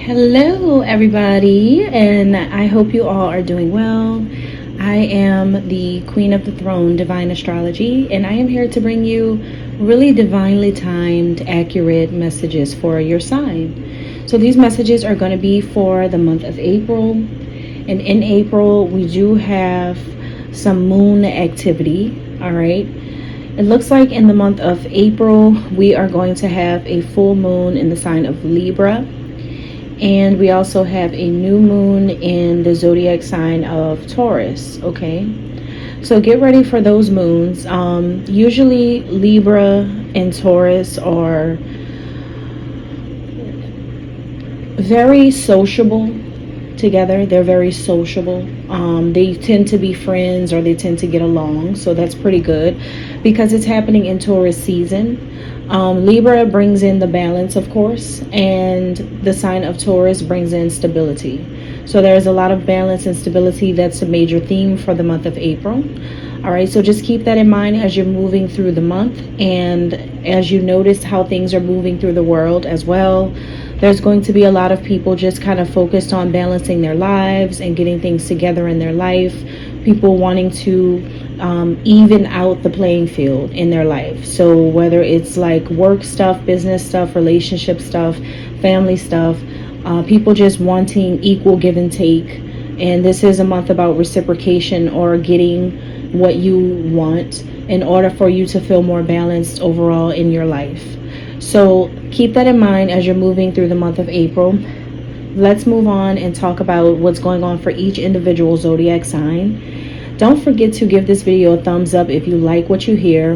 Hello, everybody, and I hope you all are doing well. I am the Queen of the Throne, Divine Astrology, and I am here to bring you really divinely timed, accurate messages for your sign. So these messages are going to be for the month of April, and in April, we do have some moon activity, all right? It looks like in the month of April, we are going to have a full moon in the sign of Libra. And we also have a new moon in the zodiac sign of Taurus, okay? So get ready for those moons. Usually Libra and Taurus are very sociable together. They're very sociable. They tend to be friends, or they tend to get along. So that's pretty good because it's happening in Taurus season. Libra brings in the balance, of course, and the sign of Taurus brings in stability. So there's a lot of balance and stability. That's a major theme for the month of April. All right, so just keep that in mind as you're moving through the month, and as you notice how things are moving through the world as well. There's going to be a lot of people just kind of focused on balancing their lives and getting things together in their life. People wanting to even out the playing field in their life. So whether it's like work stuff, business stuff, relationship stuff, family stuff, people just wanting equal give and take. And this is a month about reciprocation, or getting what you want in order for you to feel more balanced overall in your life. So keep that in mind as you're moving through the month of April. Let's move on and talk about what's going on for each individual zodiac sign. Don't forget to give this video a thumbs up if you like what you hear.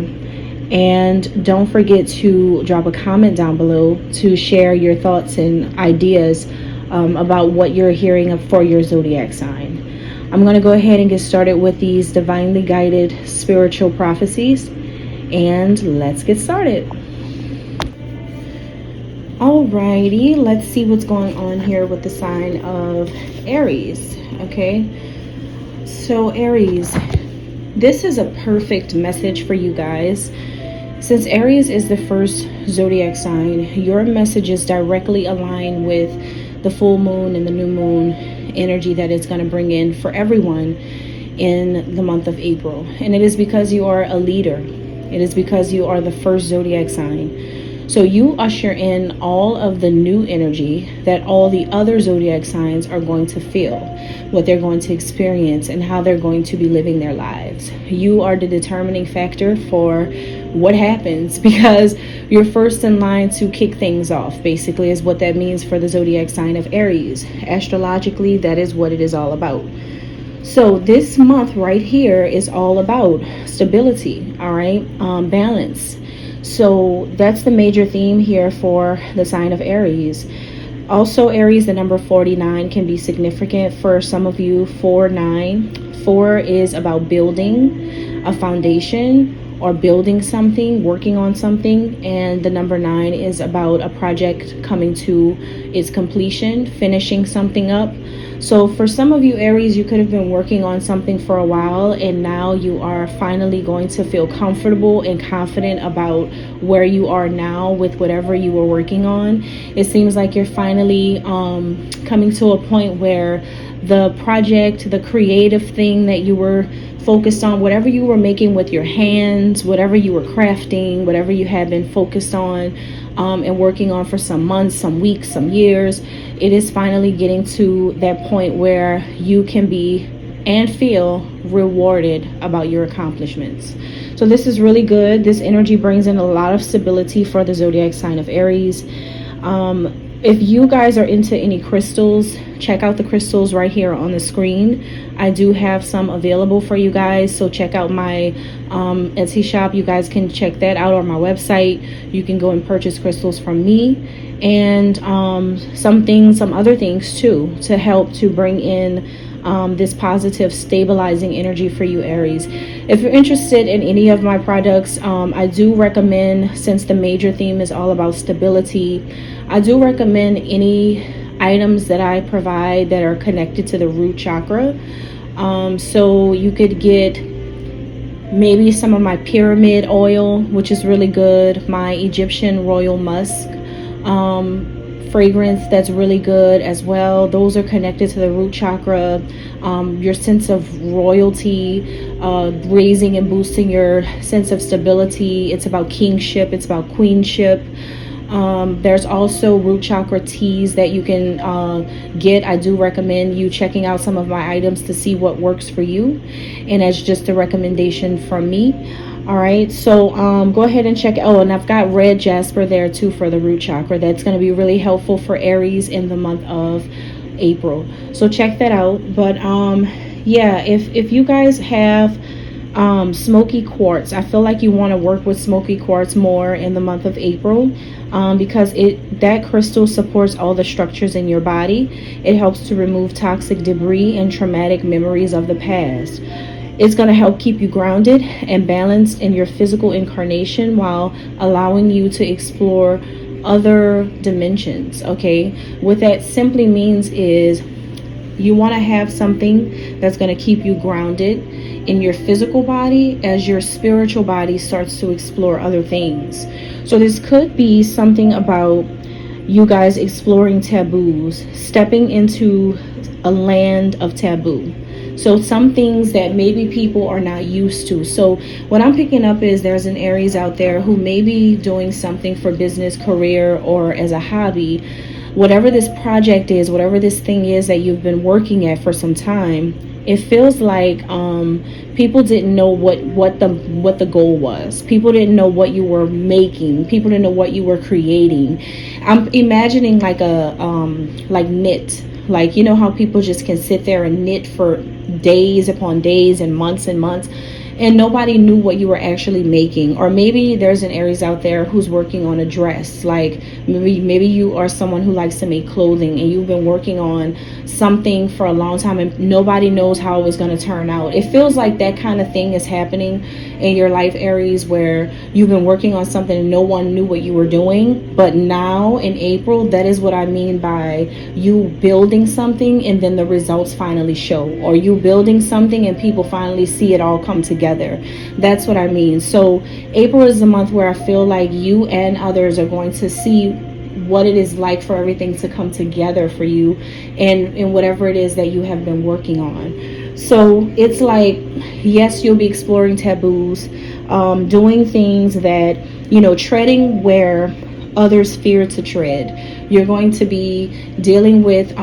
And don't forget to drop a comment down below to share your thoughts and ideas about what you're hearing for your zodiac sign. I'm going to go ahead and get started with these divinely guided spiritual prophecies. And let's get started. Alrighty, let's see what's going on here with the sign of Aries. Okay, so Aries, this is a perfect message for you guys. Since Aries is the first zodiac sign, your messages directly align with the full moon and the new moon energy that it's going to bring in for everyone in the month of April. And it is because you are a leader. It is because you are the first zodiac sign. So you usher in all of the new energy that all the other zodiac signs are going to feel, what they're going to experience, and how they're going to be living their lives. You are the determining factor for what happens, because you're first in line to kick things off, basically, is what that means for the zodiac sign of Aries. Astrologically, that is what it is all about. So this month right here is all about stability, all right, balance. So that's the major theme here for the sign of Aries. Also, Aries, the number 49 can be significant for some of you. 4 is about building a foundation or building something, working on something. And the number 9 is about a project coming to its completion, finishing something up. So for some of you, Aries, you could have been working on something for a while, and now you are finally going to feel comfortable and confident about where you are now with whatever you were working on. It seems like you're finally coming to a point where the project, the creative thing that you were focused on, whatever you were making with your hands, whatever you were crafting, whatever you had been focused on and working on for some months, some weeks, some years, it is finally getting to that point where you can be and feel rewarded about your accomplishments. So this is really good. This energy brings in a lot of stability for the zodiac sign of Aries. If you guys are into any crystals, check out the crystals right here on the screen. I do have some available for you guys, so check out my Etsy shop. You guys can check that out on my website. You can go and purchase crystals from me, and some other things too, to help to bring in this positive stabilizing energy for you, Aries. If you're interested in any of my products, I do recommend, since the major theme is all about stability, I do recommend any items that I provide that are connected to the root chakra. So you could get maybe some of my pyramid oil, which is really good, my Egyptian royal musk, fragrance that's really good as well. Those are connected to the root chakra. Your sense of royalty, raising and boosting your sense of stability. It's about kingship. It's about queenship. There's also root chakra teas that you can get. I do recommend you checking out some of my items to see what works for you, and as just a recommendation from me. All right, so go ahead and check. Oh, and I've got red jasper there too for the root chakra. That's going to be really helpful for Aries in the month of April. So check that out. But yeah, if you guys have smoky quartz, I feel like you want to work with smoky quartz more in the month of April, because that crystal supports all the structures in your body. It helps to remove toxic debris and traumatic memories of the past. It's going to help keep you grounded and balanced in your physical incarnation while allowing you to explore other dimensions. Okay, what that simply means is you want to have something that's going to keep you grounded in your physical body as your spiritual body starts to explore other things. So this could be something about you guys exploring taboos, stepping into a land of taboo. So some things that maybe people are not used to. So what I'm picking up is there's an Aries out there who may be doing something for business, career, or as a hobby. Whatever this project is, whatever this thing is that you've been working at for some time, it feels like people didn't know what the goal was. People didn't know what you were making. People didn't know what you were creating. I'm imagining like a like knit. Like, you know how people just can sit there and knit for days upon days and months, and nobody knew what you were actually making. Or maybe there's an Aries out there who's working on a dress. Like maybe you are someone who likes to make clothing and you've been working on something for a long time and nobody knows how it's going to turn out. It feels like that kind of thing is happening in your life, Aries, where you've been working on something and no one knew what you were doing. But now in April, that is what I mean by you building something and then the results finally show, or you building something and people finally see it all come together. That's what I mean. So April is the month where I feel like you and others are going to see what it is like for everything to come together for you and whatever it is that you have been working on. So it's like, yes, you'll be exploring taboos, doing things that, treading where others fear to tread. You're going to be dealing with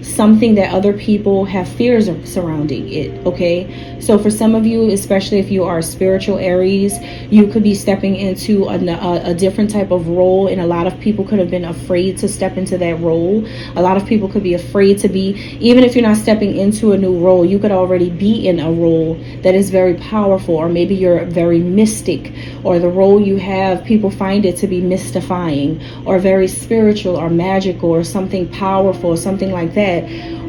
something that other people have fears of surrounding it. Okay, so for some of you, especially if you are a spiritual Aries, you could be stepping into a different type of role, and a lot of people could have been afraid to step into that role. A lot of people could be afraid to be, even if you're not stepping into a new role, you could already be in a role that is very powerful, or maybe you're very mystic, or the role you have, people find it to be mystifying or very spiritual or magical or something powerful or something like that.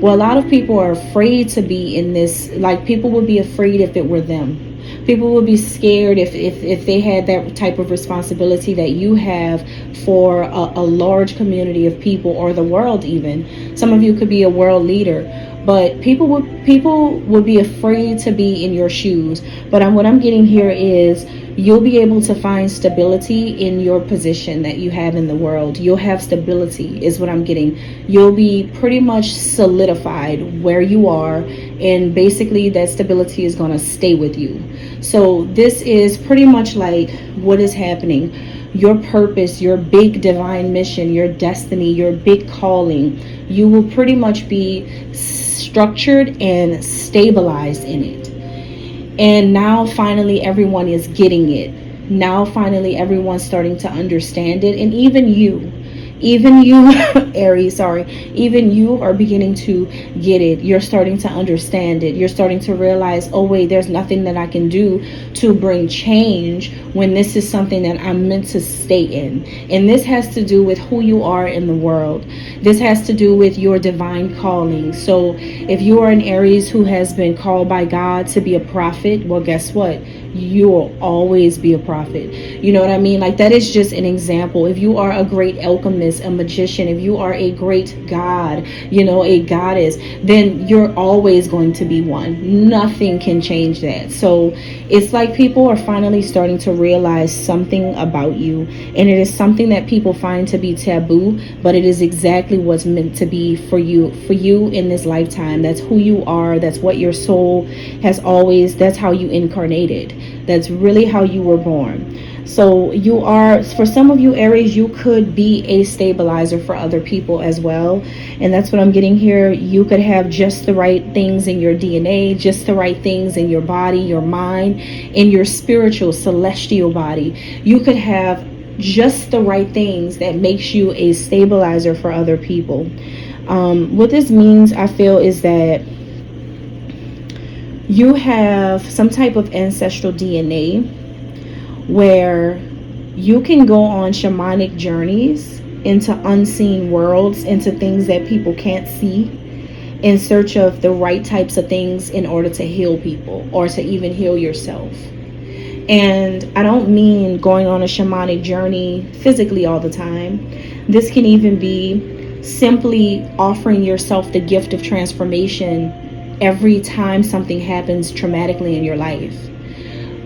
Well, a lot of people are afraid to be in this. Like, people would be afraid if it were them. People would be scared if they had that type of responsibility that you have for a large community of people, or the world even. Some of you could be a world leader, but people would be afraid to be in your shoes. But what I'm getting here is you'll be able to find stability in your position that you have in the world. You'll have stability is what I'm getting. You'll be pretty much solidified where you are, and basically that stability is going to stay with you. So this is pretty much like what is happening. Your purpose, your big divine mission, your destiny, your big calling, you will pretty much be structured and stabilized in it. And now finally everyone is getting it. Now finally everyone's starting to understand it. And even you Aries, even you are beginning to get it. You're starting to understand it. You're starting to realize, oh wait, there's nothing that I can do to bring change when this is something that I'm meant to stay in. And this has to do with who you are in the world. This has to do with your divine calling. So if you are an Aries who has been called by God to be a prophet, well, guess what? You will always be a prophet. You know what I mean? Like, that is just an example. If you are a great alchemist, a magician, if you are a great god, you know, a goddess, then you're always going to be one. Nothing can change that. So it's like people are finally starting to realize something about you, and it is something that people find to be taboo, but it is exactly what's meant to be for you in this lifetime. That's who you are. That's what your soul has always, that's how you incarnated. That's really how you were born. So you are, for some of you Aries, you could be a stabilizer for other people as well. And that's what I'm getting here. You could have just the right things in your DNA, just the right things in your body, your mind, in your spiritual celestial body. You could have just the right things that makes you a stabilizer for other people. What this means, I feel, is that you have some type of ancestral DNA where you can go on shamanic journeys into unseen worlds, into things that people can't see, in search of the right types of things in order to heal people or to even heal yourself. And I don't mean going on a shamanic journey physically all the time. This can even be simply offering yourself the gift of transformation every time something happens traumatically in your life.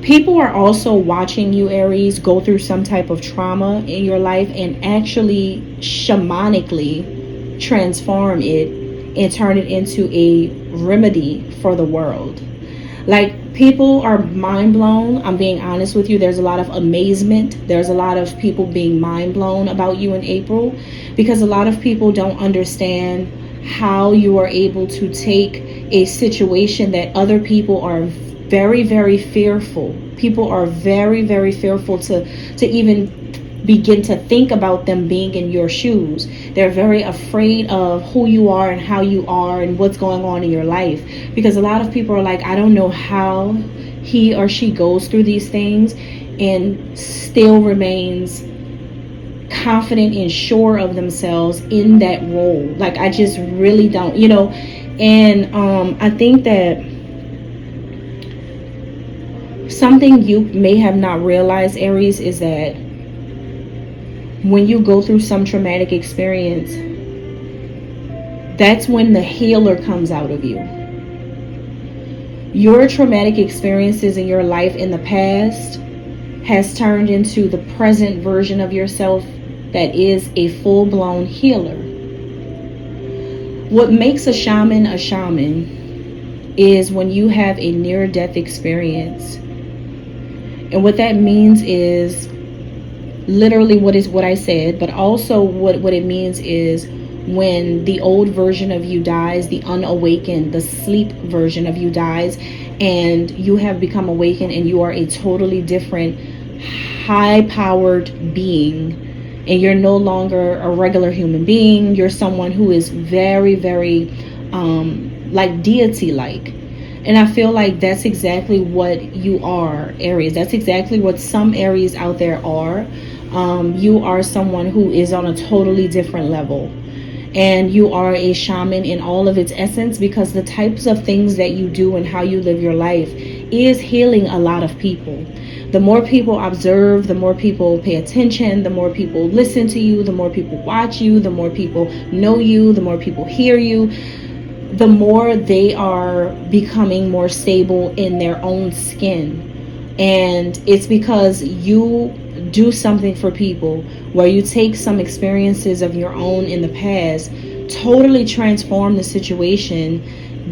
People are also watching you, Aries, go through some type of trauma in your life and actually shamanically transform it and turn it into a remedy for the world. Like, people are mind blown. I'm being honest with you. There's a lot of amazement. There's a lot of people being mind blown about you in April, because a lot of people don't understand how you are able to take a situation that other people are very, very fearful. People are very, very fearful to even begin to think about them being in your shoes. They're very afraid of who you are and how you are and what's going on in your life, because a lot of people are like, I don't know how he or she goes through these things and still remains confident and sure of themselves in that role. Like, I just really don't, you know. And I think that something you may have not realized, Aries, is that when you go through some traumatic experience, that's when the healer comes out of you. Your traumatic experiences in your life in the past has turned into the present version of yourself that is a full-blown healer. What makes a shaman is when you have a near-death experience. And what that means is literally what I said, but also what it means is when the old version of you dies, the unawakened, the sleep version of you dies, and you have become awakened and you are a totally different, high-powered being, and you're no longer a regular human being. You're someone who is very, very like deity-like. And I feel like that's exactly what you are, Aries. That's exactly what some Aries out there are. You are someone who is on a totally different level. And you are a shaman in all of its essence, because the types of things that you do and how you live your life is healing a lot of people. The more people observe, the more people pay attention, the more people listen to you, the more people watch you, the more people know you, the more people hear you, the more they are becoming more stable in their own skin. And it's because you do something for people where you take some experiences of your own in the past, totally transform the situation,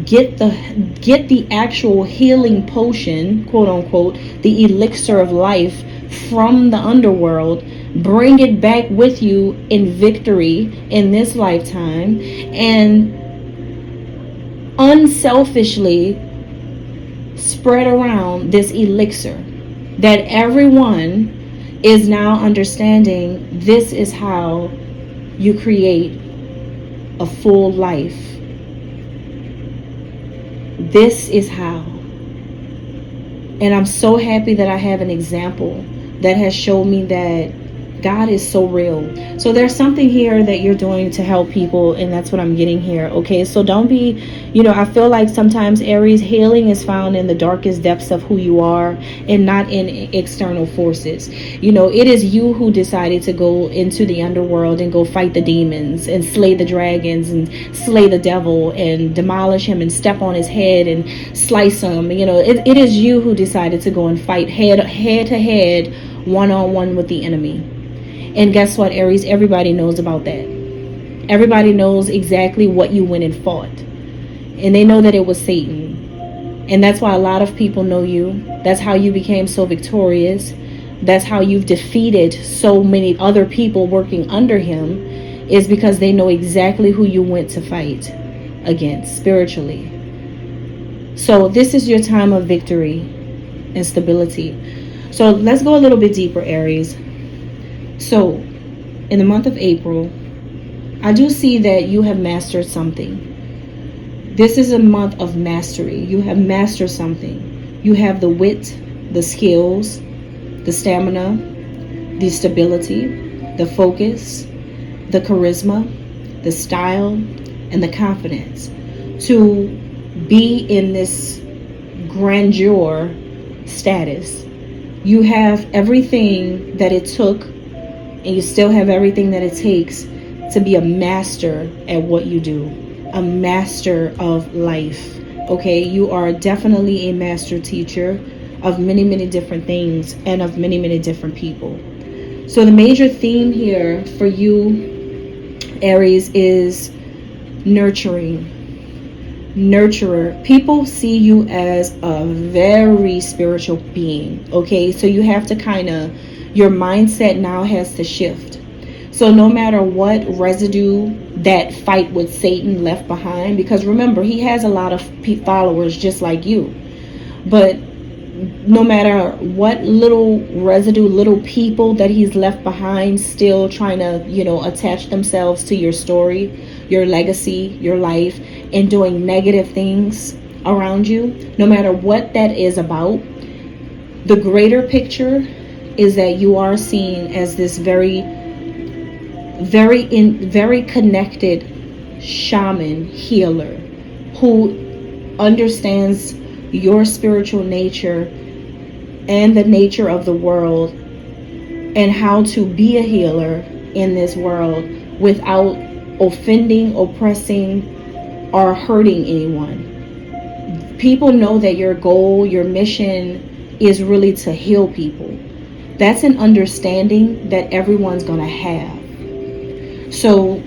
get the actual healing potion, quote unquote, the elixir of life from the underworld, bring it back with you in victory in this lifetime, and unselfishly spread around this elixir that everyone is now understanding. This is how you create a full life. This is how. And I'm so happy that I have an example that has shown me that God is so real. So there's something here that you're doing to help people, and that's what I'm getting here. Okay, so don't be, I feel like sometimes, Aries, healing is found in the darkest depths of who you are and not in external forces. It is you who decided to go into the underworld and go fight the demons and slay the dragons and slay the devil and demolish him and step on his head and slice him. It is you who decided to go and fight head to head, one-on-one with the enemy. And guess what, Aries? Everybody knows about that. Everybody knows exactly what you went and fought. And they know that it was Satan. And that's why a lot of people know you. That's how you became so victorious. That's how you've defeated so many other people working under him, is because they know exactly who you went to fight against spiritually. So this is your time of victory and stability. So let's go a little bit deeper, Aries. So, in the month of April, I do see that you have mastered something. This is a month of mastery. You have mastered something. You have the wit, the skills, the stamina, the stability, the focus, the charisma, the style, and the confidence to be in this grandeur status. You have everything that it took, and you still have everything that it takes to be a master at what you do, a master of life. Okay, you are definitely a master teacher of many, many different things and of many, many different people. So the major theme here for you, Aries, is nurturing. Nurturer. People see you as a very spiritual being. Okay, so you have to your mindset now has to shift. So no matter what residue that fight with Satan left behind, because remember, he has a lot of followers just like you, but no matter what little residue, little people that he's left behind still trying to, attach themselves to your story, your legacy, your life, and doing negative things around you, no matter what that is about, the greater picture is that you are seen as this very connected shaman healer who understands your spiritual nature and the nature of the world and how to be a healer in this world without offending, oppressing, or hurting anyone. People know that your goal, your mission is really to heal people. That's an understanding that everyone's going to have. So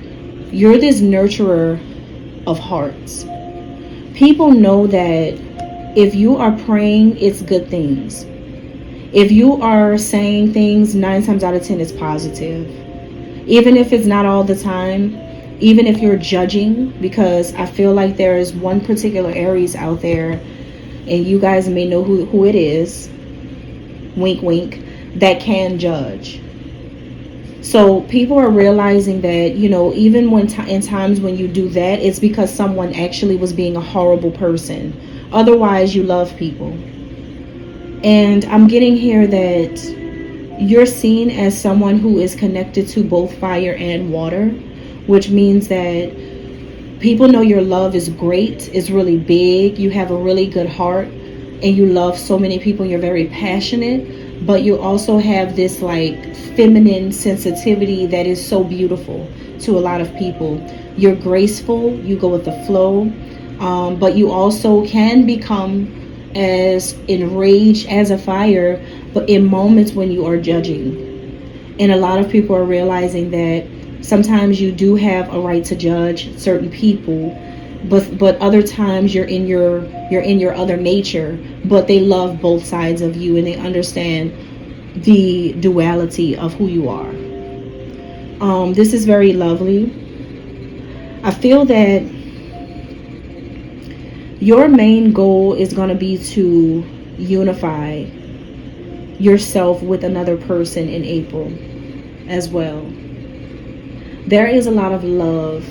you're this nurturer of hearts. People know that if you are praying, it's good things. If you are saying things, 9 times out of 10 it's positive. Even if it's not all the time, even if you're judging, because I feel like there is one particular Aries out there, and you guys may know who it is, wink wink, that can judge. So people are realizing that, even when in times when you do that, it's because someone actually was being a horrible person. Otherwise, you love people. And I'm getting here that you're seen as someone who is connected to both fire and water, which means that people know your love is great, it's really big, you have a really good heart, and you love so many people, you're very passionate. But you also have this feminine sensitivity that is so beautiful to a lot of people. You're graceful, you go with the flow, but you also can become as enraged as a fire, but in moments when you are judging. And a lot of people are realizing that sometimes you do have a right to judge certain people, but other times you're in your other nature, but they love both sides of you and they understand the duality of who you are. This is very lovely. I feel that your main goal is going to be to unify yourself with another person in April as well. There is a lot of love.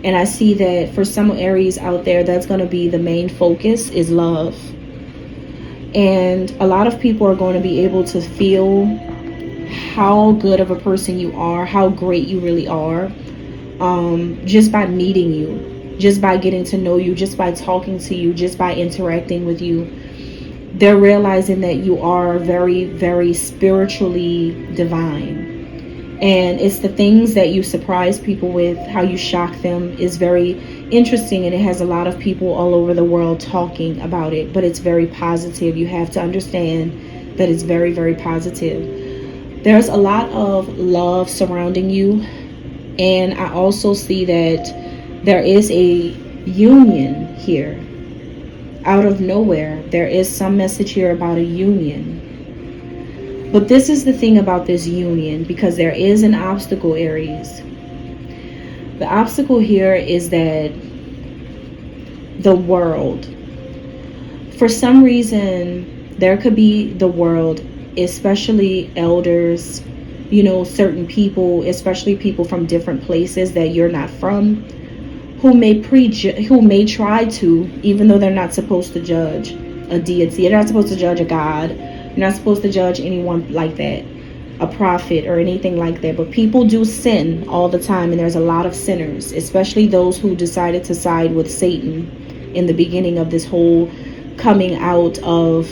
And I see that for some Aries out there, that's going to be the main focus, is love. And a lot of people are going to be able to feel how good of a person you are, how great you really are, just by meeting you, just by getting to know you, just by talking to you, just by interacting with you. They're realizing that you are very, very spiritually divine. And it's the things that you surprise people with, how you shock them, is very interesting. And it has a lot of people all over the world talking about it. But it's very positive. You have to understand that it's very, very positive. There's a lot of love surrounding you. And I also see that there is a union here. Out of nowhere, there is some message here about a union. But this is the thing about this union, because there is an obstacle, Aries. The obstacle here is that the world. For some reason, there could be the world, especially elders, certain people, especially people from different places that you're not from, who may try to, even though they're not supposed to judge a deity, they're not supposed to judge a god. You're not supposed to judge anyone like that, a prophet or anything like that. But people do sin all the time, and there's a lot of sinners, especially those who decided to side with Satan in the beginning of this whole coming out of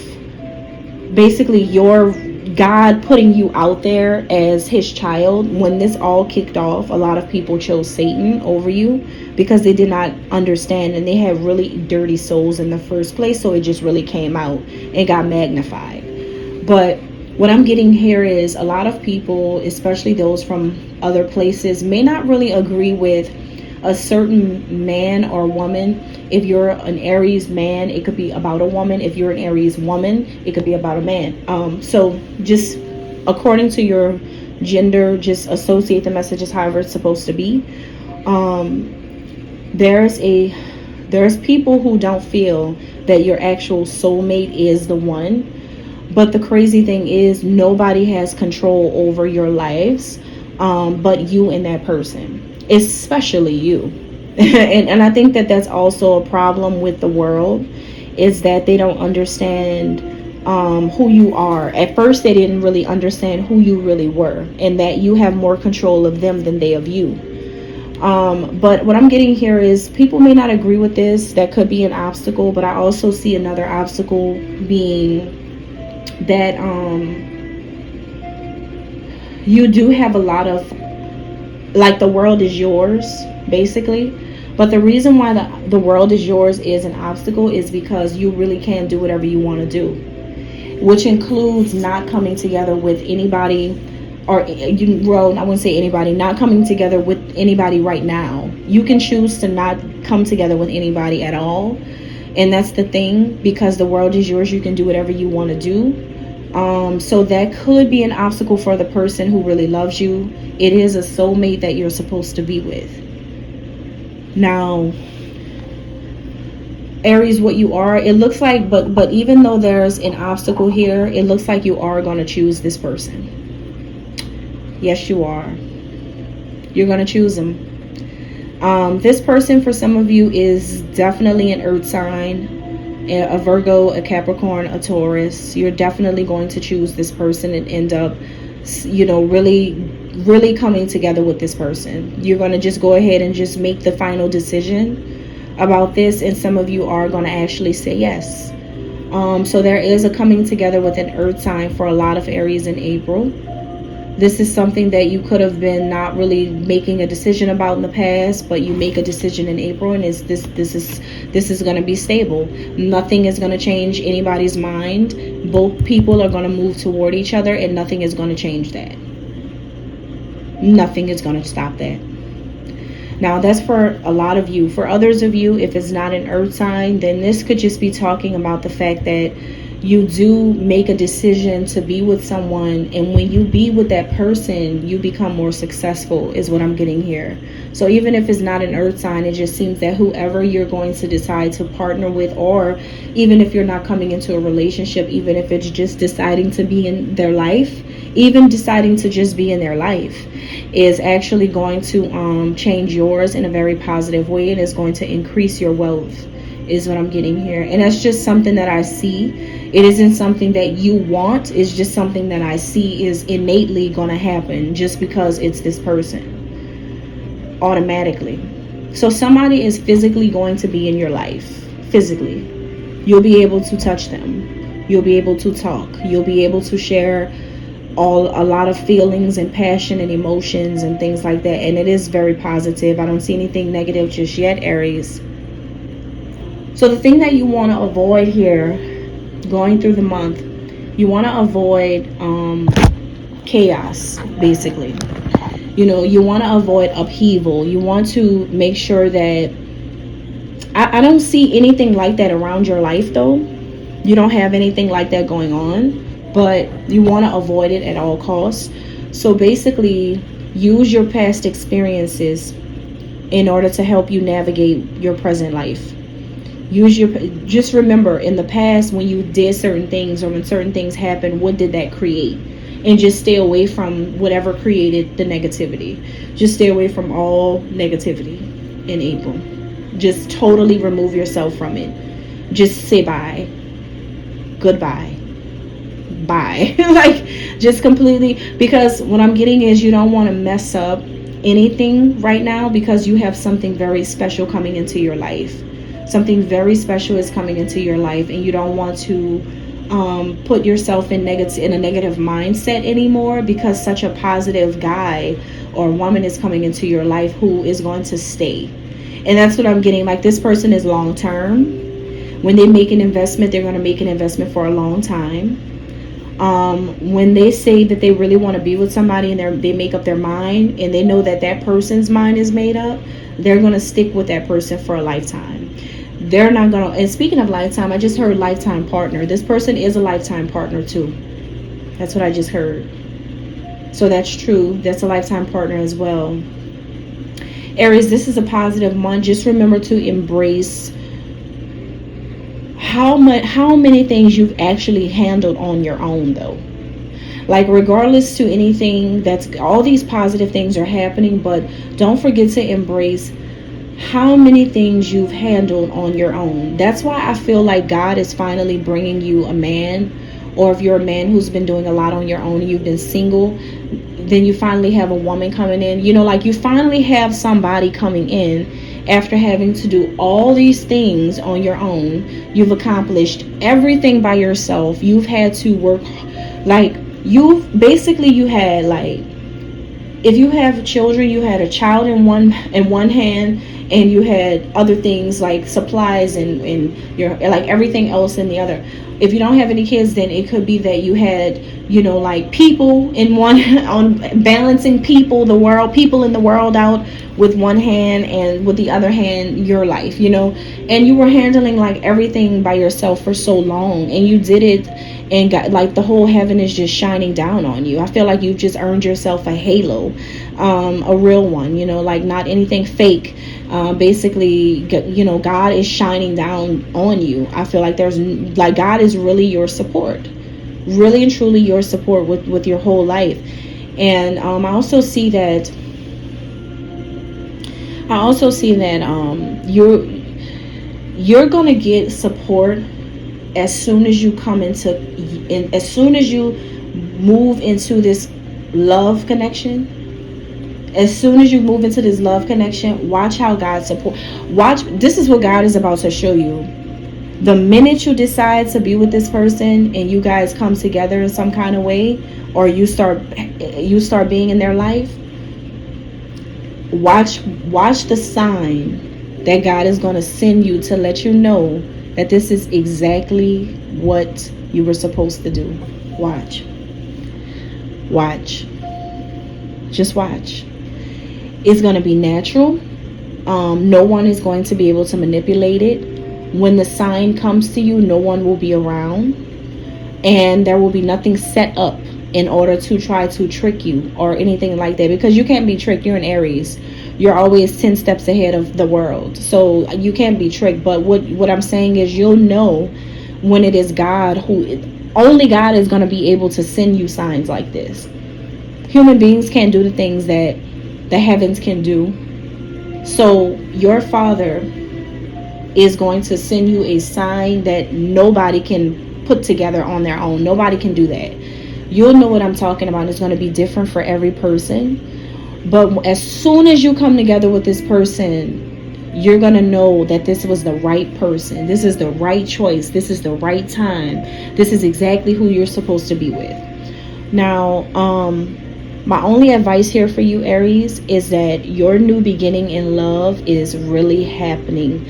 basically your God putting you out there as his child. When this all kicked off, a lot of people chose Satan over you because they did not understand, and they had really dirty souls in the first place. So it just really came out and got magnified. But what I'm getting here is a lot of people, especially those from other places, may not really agree with a certain man or woman. If you're an Aries man, it could be about a woman. If you're an Aries woman, it could be about a man. So just according to your gender, just associate the messages however it's supposed to be. There's people who don't feel that your actual soulmate is the one. But the crazy thing is, nobody has control over your lives but you and that person, especially you. and I think that that's also a problem with the world, is that they don't understand who you are. At first, they didn't really understand who you really were, and that you have more control of them than they of you. But what I'm getting here is people may not agree with this. That could be an obstacle, but I also see another obstacle being that you do have a lot of, like, the world is yours basically. But the reason why the world is yours is an obstacle is because you really can do whatever you want to do, which includes not coming together with anybody, or I wouldn't say anybody, not coming together with anybody right now. You can choose to not come together with anybody at all. And that's the thing, because the world is yours. You can do whatever you want to do. So that could be an obstacle for the person who really loves you. It is a soulmate that you're supposed to be with. Now, Aries, what you are, it looks like, but even though there's an obstacle here, it looks like you are going to choose this person. Yes, you are. You're going to choose them. This person, for some of you, is definitely an earth sign, a Virgo, a Capricorn, a Taurus. You're definitely going to choose this person and end up, really coming together with this person. You're going to just go ahead and just make the final decision about this, and some of you are going to actually say yes. So there is a coming together with an earth sign for a lot of Aries in April. This is something that you could have been not really making a decision about in the past, but you make a decision in April, and this is going to be stable. Nothing is going to change anybody's mind. Both people are going to move toward each other, and nothing is going to change that. Nothing is going to stop that. Now, that's for a lot of you. For others of you, if it's not an earth sign, then this could just be talking about the fact that you do make a decision to be with someone, and when you be with that person, you become more successful, is what I'm getting here. So even if it's not an earth sign, it just seems that whoever you're going to decide to partner with, or even if you're not coming into a relationship, even if it's just deciding to be in their life, even deciding to just be in their life, is actually going to change yours in a very positive way, and is going to increase your wealth. is what I'm getting here. And that's just something that I see. It isn't something that you want. It's just something that I see is innately going to happen just because it's this person. Automatically. So somebody is physically going to be in your life. Physically. You'll be able to touch them. You'll be able to talk. You'll be able to share a lot of feelings and passion and emotions and things like that. And it is very positive. I don't see anything negative just yet, Aries. So the thing that you want to avoid here, going through the month, you want to avoid chaos, basically. You know, you want to avoid upheaval. You want to make sure that I don't see anything like that around your life, though. You don't have anything like that going on, but you want to avoid it at all costs. So basically, use your past experiences in order to help you navigate your present life. Just remember, in the past, when you did certain things or when certain things happened, what did that create? And just stay away from whatever created the negativity. Just stay away from all negativity in April. Just totally remove yourself from it. Just say bye. Goodbye. Bye. Like, just completely, because what I'm getting is you don't want to mess up anything right now, because you have something very special coming into your life. Something very special is coming into your life, and you don't want to put yourself in a negative mindset anymore, because such a positive guy or woman is coming into your life who is going to stay. And that's what I'm getting. Like, this person is long term. When they make an investment, they're going to make an investment for a long time. When they say that they really want to be with somebody and they make up their mind and they know that that person's mind is made up, they're going to stick with that person for a lifetime. They're not going to, and speaking of lifetime, I just heard lifetime partner. This person is a lifetime partner too. That's what I just heard. So that's true. That's a lifetime partner as well. Aries, this is a positive month. Just remember to embrace how many things you've actually handled on your own, though. Like, regardless to anything, that's all these positive things are happening, but don't forget to embrace how many things you've handled on your own. That's why I feel like God is finally bringing you a man, or if you're a man who's been doing a lot on your own and you've been single, then you finally have a woman coming in. You know, like, you finally have somebody coming in after having to do all these things on your own. You've accomplished everything by yourself. You've had to work, like, you had, like, if you have children, you had a child in one hand, and you had other things like supplies and your, like, everything else in the other. If you don't have any kids, then it could be that you had, you know, like, people in one, on balancing people in the world out with one hand, and with the other hand, your life, you know. And you were handling, like, everything by yourself for so long, and you did it, and got, like, the whole heaven is just shining down on you. I feel like you've just earned yourself a halo, a real one, you know, like, not anything fake. Basically, you know, God is shining down on you. I feel like God is really your support, really and truly your support with your whole life. And I also see that you're gonna get support as soon as you as soon as you move into this love connection. As soon as you move into this love connection, watch how God this is what God is about to show you. The minute you decide to be with this person and you guys come together in some kind of way, or you start being in their life, watch the sign that God is going to send you to let you know that this is exactly what you were supposed to do. Watch. Just watch. It's going to be natural. No one is going to be able to manipulate it. When the sign comes to you, no one will be around, and there will be nothing set up in order to try to trick you or anything like that, because you can't be tricked. You're an Aries. You're always 10 steps ahead of the world, so you can't be tricked. But what I'm saying is, you'll know when it is God only God is going to be able to send you signs like this. Human beings can't do the things that the heavens can do. So your father is going to send you a sign that nobody can put together on their own. Nobody can do that. You'll know what I'm talking about. It's going to be different for every person. But as soon as you come together with this person, you're going to know that this was the right person. This is the right choice. This is the right time. This is exactly who you're supposed to be with. Now, my only advice here for you, Aries, is that your new beginning in love is really happening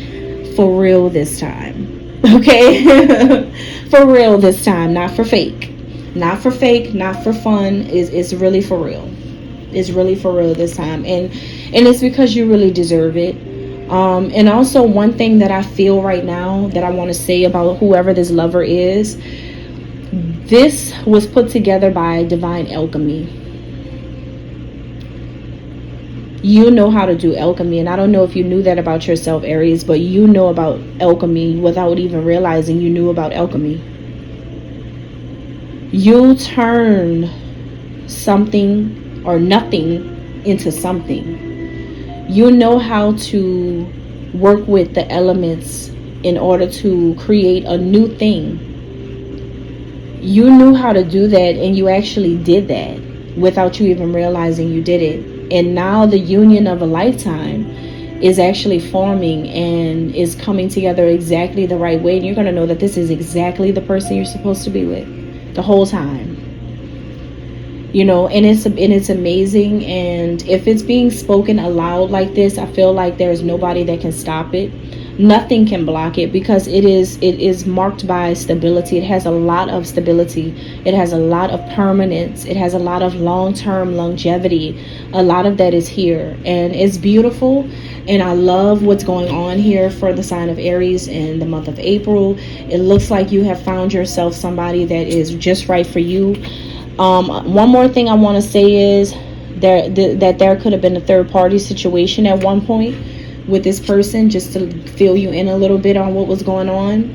for real this time. Okay? For real this time, not for fake. Not for fake, not for fun. It's really for real. It's really for real this time. And it's because you really deserve it. And also, one thing that I feel right now that I want to say about whoever this lover is, this was put together by divine alchemy. You know how to do alchemy, and I don't know if you knew that about yourself, Aries, but you know about alchemy without even realizing you knew about alchemy. You turn something or nothing into something. You know how to work with the elements in order to create a new thing. You knew how to do that, and you actually did that without you even realizing you did it. And now the union of a lifetime is actually forming and is coming together exactly the right way. And you're going to know that this is exactly the person you're supposed to be with the whole time. You know, and it's amazing. And if it's being spoken aloud like this, I feel like there's nobody that can stop it. Nothing can block it, because it is marked by stability. It has a lot of stability. It has a lot of permanence. It has a lot of long-term longevity. A lot of that is here, and it's beautiful. And I love what's going on here for the sign of Aries in the month of April. It looks like you have found yourself somebody that is just right for you. One more thing I want to say is that there could have been a third party situation at one point with this person, just to fill you in a little bit on what was going on.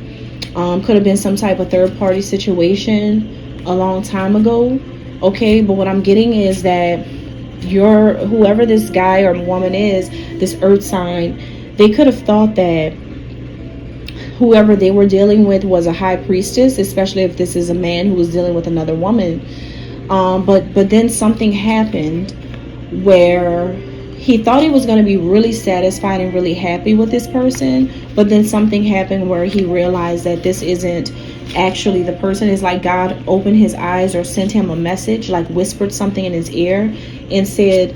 Could have been some type of third party situation a long time ago. Okay, but what I'm getting is that whoever this guy or woman is, this earth sign, they could have thought that whoever they were dealing with was a high priestess, especially if this is a man who was dealing with another woman. But then something happened where he thought he was going to be really satisfied and really happy with this person, but then something happened where he realized that this isn't actually the person. It's like God opened his eyes or sent him a message, like whispered something in his ear and said,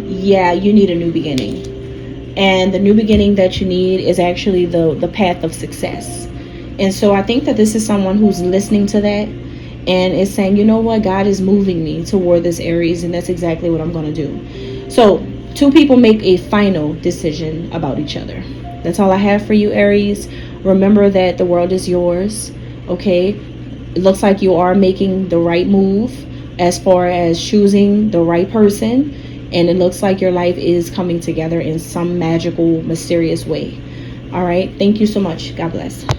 yeah, you need a new beginning. And the new beginning that you need is actually the path of success. And so I think that this is someone who's listening to that and is saying, you know what, God is moving me toward this Aries, and that's exactly what I'm going to do. So two people make a final decision about each other. That's all I have for you, Aries. Remember that the world is yours. Okay, it looks like you are making the right move as far as choosing the right person, and it looks like your life is coming together in some magical, mysterious way. All right, thank you so much. God bless.